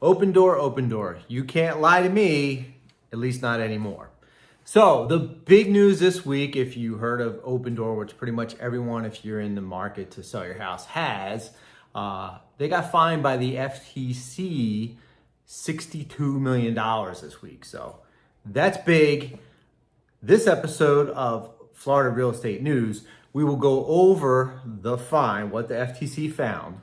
Open door. You can't lie to me, at least not anymore. So the big news this week, if you heard of Opendoor, which pretty much everyone, if you're in the market to sell your house, has, they got fined by the FTC $62 million this week. So that's big. This episode of Florida Real Estate News, we will go over the fine, what the FTC found,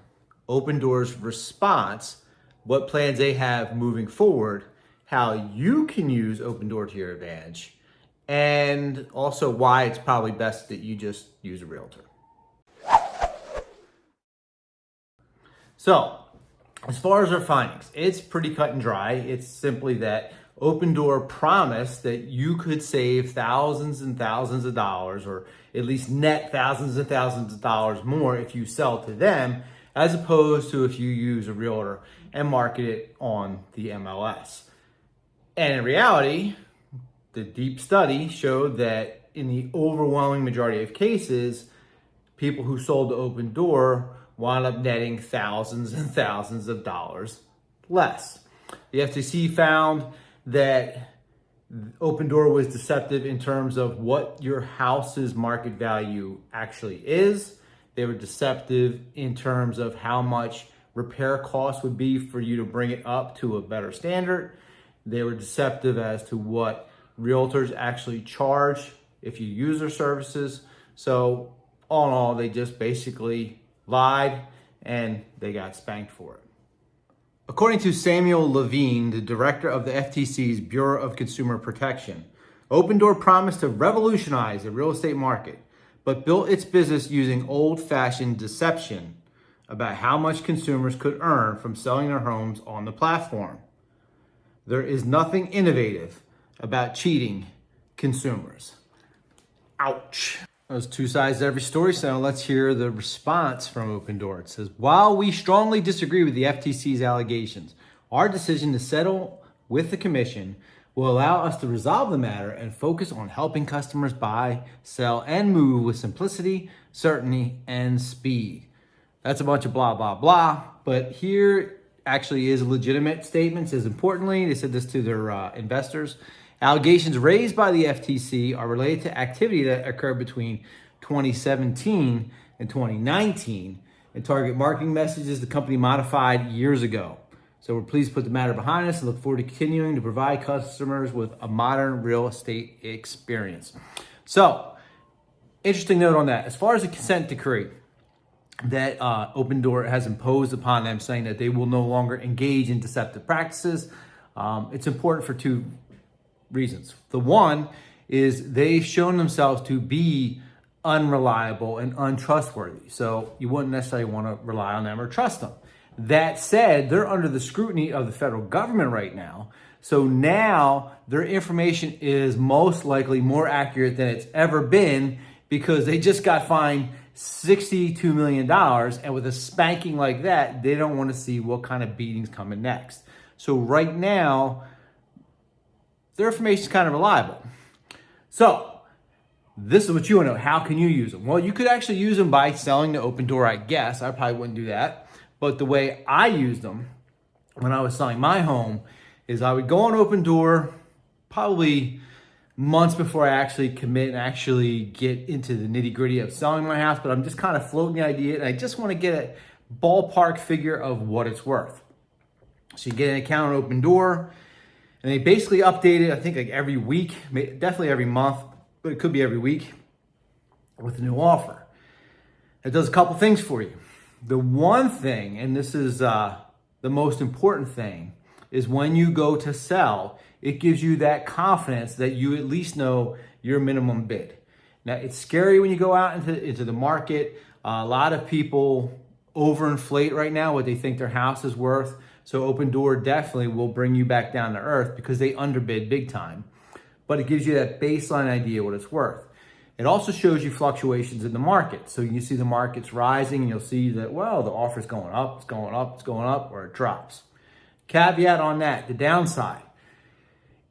Opendoor's response, what plans they have moving forward, how you can use Opendoor to your advantage, and also why it's probably best that you just use a realtor. So, as far as our findings, it's pretty cut and dry. It's simply that Opendoor promised that you could save thousands and thousands of dollars, or at least net thousands and thousands of dollars more if you sell to them, as opposed to if you use a realtor and market it on the MLS. And in reality, the deep study showed that in the overwhelming majority of cases, people who sold to Opendoor wound up netting thousands and thousands of dollars less. The FTC found that Opendoor was deceptive in terms of what your house's market value actually is. They were deceptive in terms of how much repair costs would be for you to bring it up to a better standard. They were deceptive as to what realtors actually charge if you use their services. So all in all, they just basically lied and they got spanked for it. According to Samuel Levine, the director of the FTC's Bureau of Consumer Protection, Opendoor promised to revolutionize the real estate market, but built its business using old-fashioned deception about how much consumers could earn from selling their homes on the platform. There is nothing innovative about cheating consumers. Ouch. There's two sides to every story, so let's hear the response from Opendoor. It says, while we strongly disagree with the FTC's allegations, our decision to settle with the commission will allow us to resolve the matter and focus on helping customers buy, sell, and move with simplicity, certainty, and speed. That's a bunch of blah, blah, blah, but here actually is a legitimate statement. It says, importantly, they said this to their investors, allegations raised by the FTC are related to activity that occurred between 2017 and 2019 and target marketing messages the company modified years ago. So we're pleased to put the matter behind us and look forward to continuing to provide customers with a modern real estate experience. So, interesting note on that. As far as the consent decree that Opendoor has imposed upon them, saying that they will no longer engage in deceptive practices, it's important for two reasons. The one is they've shown themselves to be unreliable and untrustworthy. So you wouldn't necessarily want to rely on them or trust them. That said, they're under the scrutiny of the federal government right now. So now their information is most likely more accurate than it's ever been because they just got fined $62 million. And with a spanking like that, they don't want to see what kind of beating's coming next. So right now, their information is kind of reliable. So this is what you want to know. How can you use them? Well, you could actually use them by selling to Opendoor, I guess. I probably wouldn't do that. But the way I used them when I was selling my home is I would go on Opendoor probably months before I actually commit and actually get into the nitty gritty of selling my house. But I'm just kind of floating the idea and I just want to get a ballpark figure of what it's worth. So you get an account on Opendoor and they basically update it, I think like every week, definitely every month, but it could be every week with a new offer. It does a couple things for you. The one thing, and this is the most important thing, is when you go to sell, it gives you that confidence that you at least know your minimum bid. Now, it's scary when you go out into the market. A lot of people overinflate right now what they think their house is worth. So Opendoor definitely will bring you back down to earth because they underbid big time. But it gives you that baseline idea what it's worth. It also shows you fluctuations in the market. So you see the market's rising and you'll see that, well, the offer's going up, it's going up, it's going up, or it drops. Caveat on that, the downside.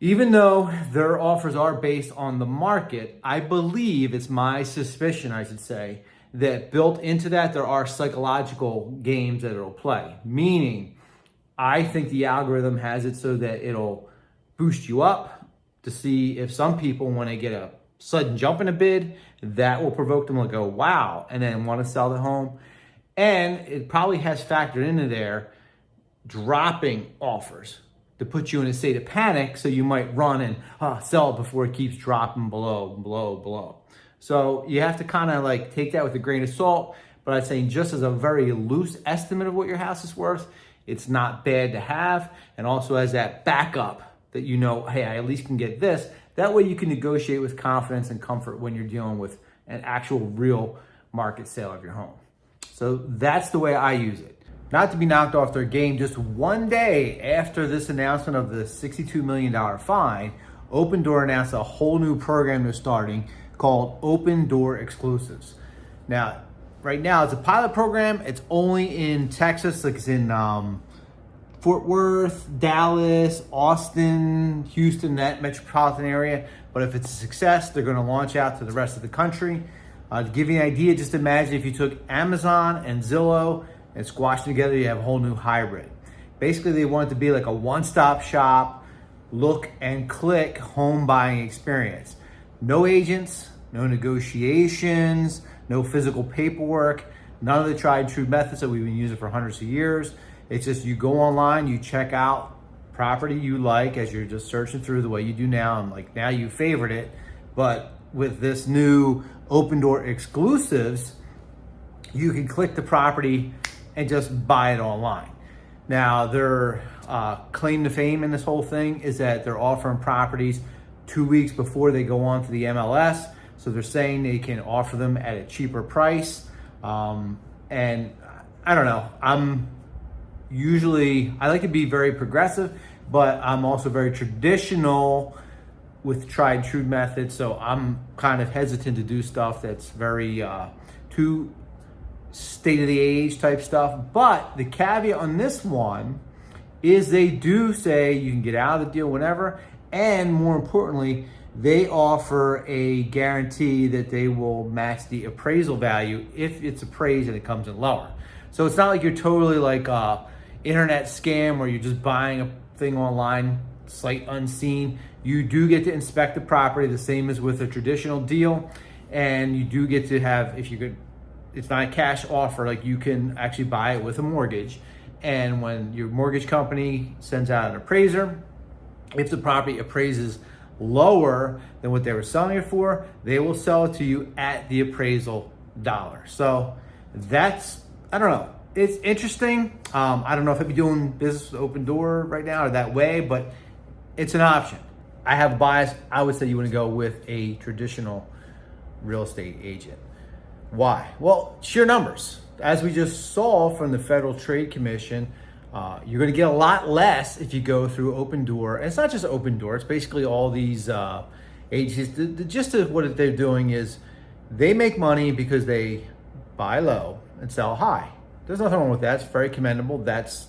Even though their offers are based on the market, I believe, it's my suspicion, I should say, that built into that, there are psychological games that it'll play. Meaning, I think the algorithm has it so that it'll boost you up to see if some people, when they get a sudden jump in a bid, that will provoke them to go, wow, and then want to sell the home. And it probably has factored into there dropping offers to put you in a state of panic, so you might run and sell it before it keeps dropping below. So you have to kind of like take that with a grain of salt, but I'd say just as a very loose estimate of what your house is worth, it's not bad to have. And also as that backup that you know, hey, I at least can get this. That way you can negotiate with confidence and comfort when you're dealing with an actual real market sale of your home. So that's the way I use it. Not to be knocked off their game, just one day after this announcement of the $62 million fine, Opendoor announced a whole new program they're starting called Opendoor Exclusives. Now, right now it's a pilot program. It's only in Texas, like it's in Fort Worth, Dallas, Austin, Houston, that metropolitan area. But if it's a success, they're going to launch out to the rest of the country. To give you an idea, just imagine if you took Amazon and Zillow and squashed together, you have a whole new hybrid. Basically, they want it to be like a one-stop shop, look and click home buying experience. No agents, no negotiations, no physical paperwork, none of the tried and true methods that we've been using for hundreds of years. It's just you go online, you check out property you like as you're just searching through the way you do now, and like now you favorite it. But with this new Opendoor Exclusives, you can click the property and just buy it online. Now, their claim to fame in this whole thing is that they're offering properties 2 weeks before they go on to the MLS. So they're saying they can offer them at a cheaper price. And I don't know, I like to be very progressive, but I'm also very traditional with tried and true methods. So I'm kind of hesitant to do stuff that's very too state of the age type stuff. But the caveat on this one is they do say you can get out of the deal whenever, and more importantly, they offer a guarantee that they will match the appraisal value if it's appraised and it comes in lower. So it's not like you're totally like a internet scam where you're just buying a thing online, sight unseen. You do get to inspect the property the same as with a traditional deal, and you do get to have, if you could, it's not a cash offer, like you can actually buy it with a mortgage. And when your mortgage company sends out an appraiser, if the property appraises lower than what they were selling it for, they will sell it to you at the appraisal dollar. So that's, I don't know, it's interesting. I don't know if I'd be doing business with Opendoor right now or that way, but it's an option. I have a bias. I would say you want to go with a traditional real estate agent. Why? Well, sheer numbers. As we just saw from the Federal Trade Commission, you're going to get a lot less if you go through Opendoor. And it's not just Opendoor. It's basically all these agencies. The gist of what they're doing is they make money because they buy low and sell high. There's nothing wrong with that. It's very commendable. That's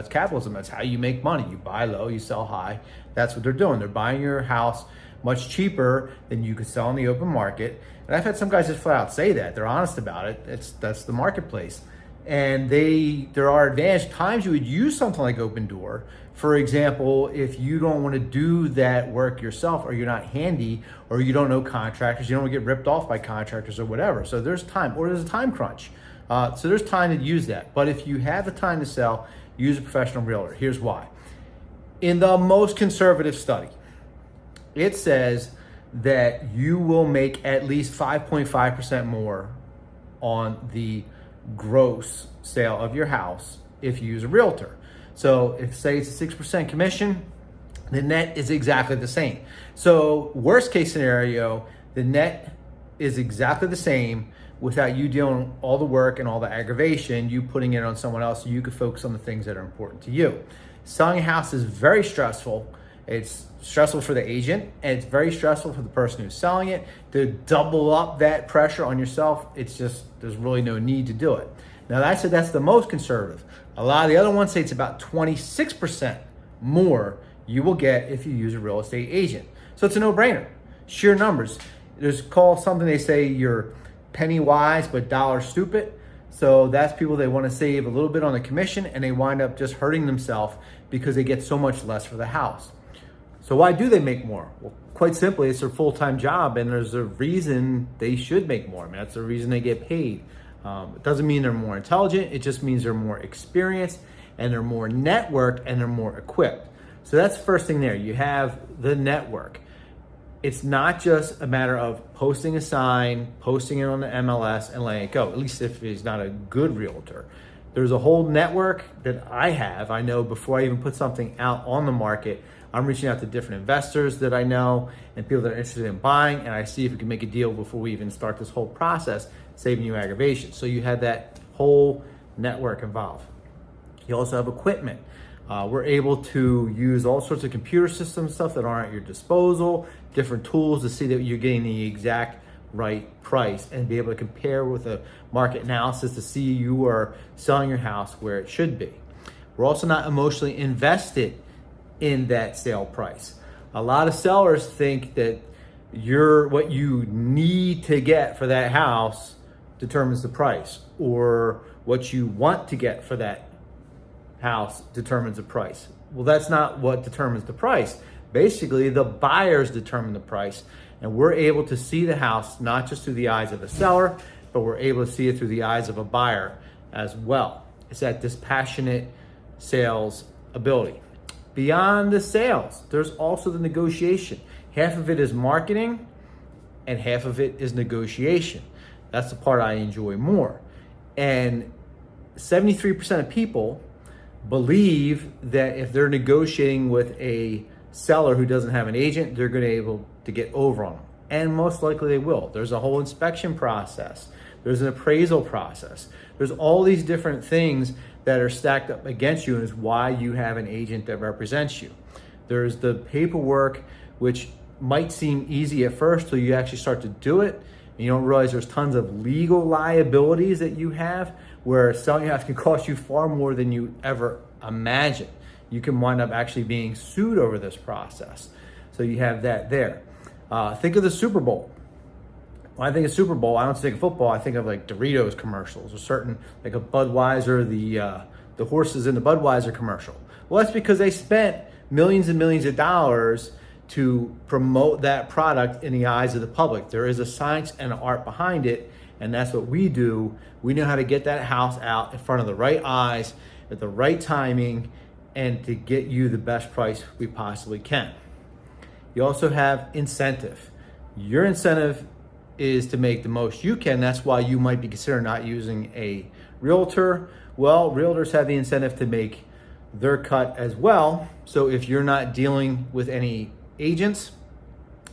capitalism. That's how you make money. You buy low, you sell high. That's what they're doing. They're buying your house much cheaper than you could sell in the open market. And I've had some guys just flat out say that. They're honest about it. That's the marketplace. And there are advantage times you would use something like Opendoor. For example, if you don't want to do that work yourself, or you're not handy, or you don't know contractors, you don't want to get ripped off by contractors or whatever. So there's time, or there's a time crunch. So there's time to use that. But if you have the time to sell, use a professional realtor. Here's why. In the most conservative study, it says that you will make at least 5.5% more on the gross sale of your house if you use a realtor. So if say it's a 6% commission, the net is exactly the same. So worst case scenario, the net is exactly the same without you doing all the work and all the aggravation, you putting it on someone else so you could focus on the things that are important to you. Selling a house is very stressful. It's stressful for the agent, and it's very stressful for the person who's selling it. To double up that pressure on yourself, it's just, there's really no need to do it. Now, I said that's the most conservative. A lot of the other ones say it's about 26% more you will get if you use a real estate agent. So it's a no-brainer. Sheer numbers. There's called something they say you're penny wise but dollar stupid. So that's people that want to save a little bit on the commission and they wind up just hurting themselves because they get so much less for the house. So why do they make more? Well, quite simply, it's their full-time job and there's a reason they should make more. I mean, that's the reason they get paid. It doesn't mean they're more intelligent. It just means they're more experienced and they're more networked and they're more equipped. So that's the first thing there. You have the network. It's not just a matter of posting a sign, posting it on the MLS and letting it go, at least if he's not a good realtor. There's a whole network that I have. I know before I even put something out on the market, I'm reaching out to different investors that I know and people that are interested in buying, and I see if we can make a deal before we even start this whole process, saving you aggravation. So you have that whole network involved. You also have equipment. We're able to use all sorts of computer system stuff that aren't at your disposal, different tools to see that you're getting the exact right price and be able to compare with a market analysis to see you are selling your house where it should be. We're also not emotionally invested in that sale price. A lot of sellers think that what you need to get for that house determines the price, or what you want to get for that house determines the price. Well, that's not what determines the price. Basically, the buyers determine the price, and we're able to see the house not just through the eyes of a seller, but we're able to see it through the eyes of a buyer as well. It's that dispassionate sales ability. Beyond the sales, there's also the negotiation. Half of it is marketing and half of it is negotiation. That's the part I enjoy more. And 73% of people believe that if they're negotiating with a seller who doesn't have an agent, they're going to be able to get over on them. And most likely they will. There's a whole inspection process. There's an appraisal process. There's all these different things that are stacked up against you, and is why you have an agent that represents you. There's the paperwork, which might seem easy at first till you actually start to do it. And you don't realize there's tons of legal liabilities that you have, where selling your house can cost you far more than you ever imagined. You can wind up actually being sued over this process. So you have that there. Think of the Super Bowl. When I think of Super Bowl, I don't think of football. I think of like Doritos commercials, or certain, like a Budweiser, the horses in the Budweiser commercial. Well, that's because they spent millions and millions of dollars to promote that product in the eyes of the public. There is a science and an art behind it, and that's what we do. We know how to get that house out in front of the right eyes at the right timing and to get you the best price we possibly can. You also have incentive. Your incentive is to make the most you can. That's why you might be considering not using a realtor. Well, realtors have the incentive to make their cut as well. So if you're not dealing with any agents,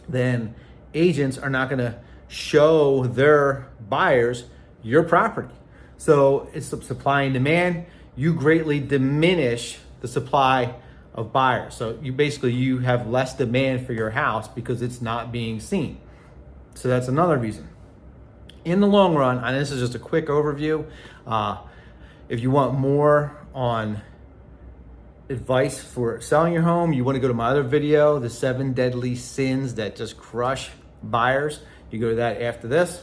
then agents are not going to show their buyers your property. So it's supply and demand. You greatly diminish the supply of buyers. So you have less demand for your house because it's not being seen. So that's another reason. In the long run, and this is just a quick overview, if you want more on advice for selling your home, you want to go to my other video, the 7 deadly sins that just crush buyers. You go to that after this.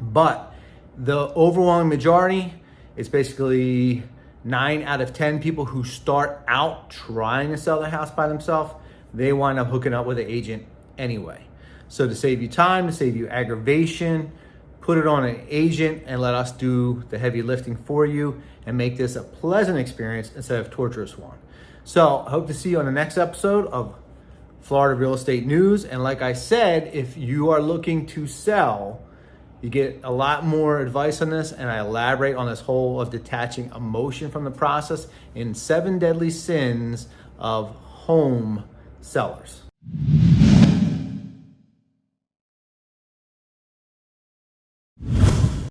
But the overwhelming majority, it's basically 9 out of 10 people who start out trying to sell the house by themselves, they wind up hooking up with an agent anyway. So to save you time, to save you aggravation, put it on an agent and let us do the heavy lifting for you and make this a pleasant experience instead of a torturous one. So I hope to see you on the next episode of Florida Real Estate News. And like I said, if you are looking to sell, you get a lot more advice on this, and I elaborate on this whole of detaching emotion from the process in 7 deadly sins of home sellers.